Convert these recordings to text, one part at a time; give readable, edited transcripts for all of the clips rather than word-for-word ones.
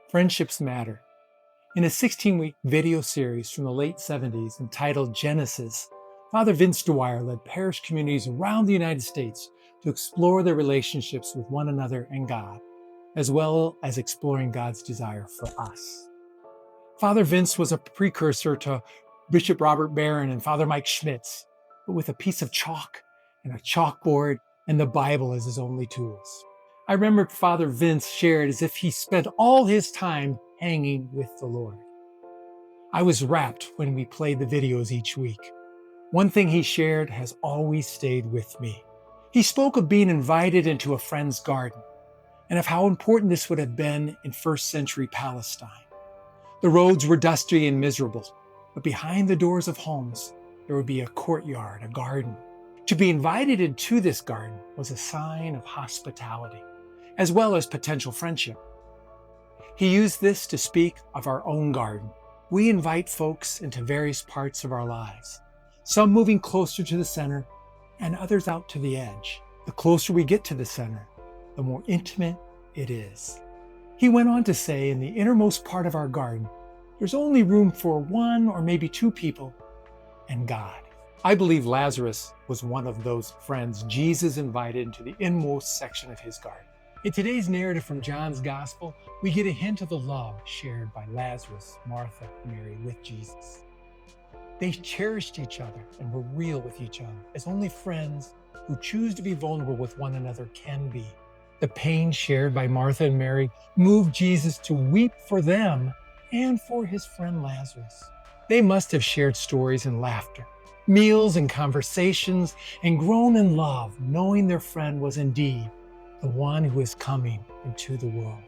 Friendships matter. In a 16-week video series from the late 70s entitled Genesis, Father Vince Dwyer led parish communities around the United States to explore their relationships with one another and God, as well as exploring God's desire for us. Father Vince was a precursor to Bishop Robert Barron and Father Mike Schmitz, but with a piece of chalk and a chalkboard and the Bible as his only tools. I remember Father Vince shared as if he spent all his time hanging with the Lord. I was rapt when we played the videos each week. One thing he shared has always stayed with me. He spoke of being invited into a friend's garden and of how important this would have been in first century Palestine. The roads were dusty and miserable, but behind the doors of homes, there would be a courtyard, a garden. To be invited into this garden was a sign of hospitality, as well as potential friendship. He used this to speak of our own garden. We invite folks into various parts of our lives, some moving closer to the center and others out to the edge. The closer we get to the center, the more intimate it is. He went on to say, in the innermost part of our garden, there's only room for one or maybe two people and God. I believe Lazarus was one of those friends Jesus invited into the inmost section of his garden. In today's narrative from John's Gospel, we get a hint of the love shared by Lazarus, Martha, and Mary with Jesus. They cherished each other and were real with each other, as only friends who choose to be vulnerable with one another can be. The pain shared by Martha and Mary moved Jesus to weep for them and for his friend Lazarus. They must have shared stories and laughter, meals and conversations, and grown in love, knowing their friend was indeed the one who is coming into the world.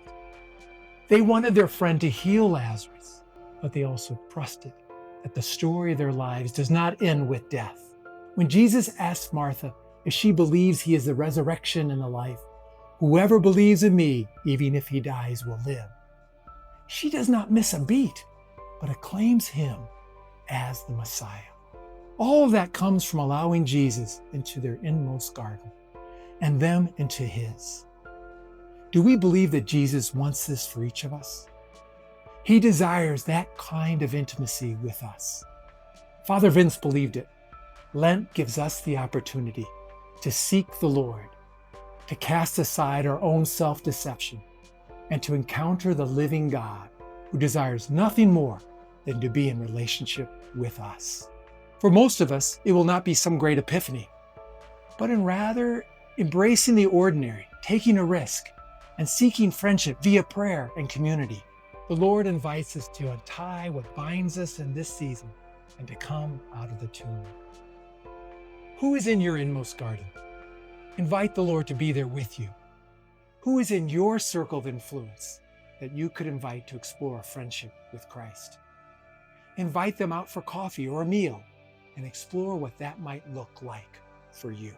They wanted their friend to heal Lazarus, but they also trusted that the story of their lives does not end with death. When Jesus asked Martha if she believes he is the resurrection and the life, whoever believes in me, even if he dies, will live, she does not miss a beat, but acclaims him as the Messiah. All of that comes from allowing Jesus into their inmost garden and them into his. Do we believe that Jesus wants this for each of us? He desires that kind of intimacy with us. Father Vince believed it. Lent gives us the opportunity to seek the Lord, to cast aside our own self-deception, and to encounter the living God who desires nothing more than to be in relationship with us. For most of us, it will not be some great epiphany, but in rather embracing the ordinary, taking a risk, and seeking friendship via prayer and community. The Lord invites us to untie what binds us in this season and to come out of the tomb. Who is in your inmost garden? Invite the Lord to be there with you. Who is in your circle of influence that you could invite to explore a friendship with Christ? Invite them out for coffee or a meal and explore what that might look like for you.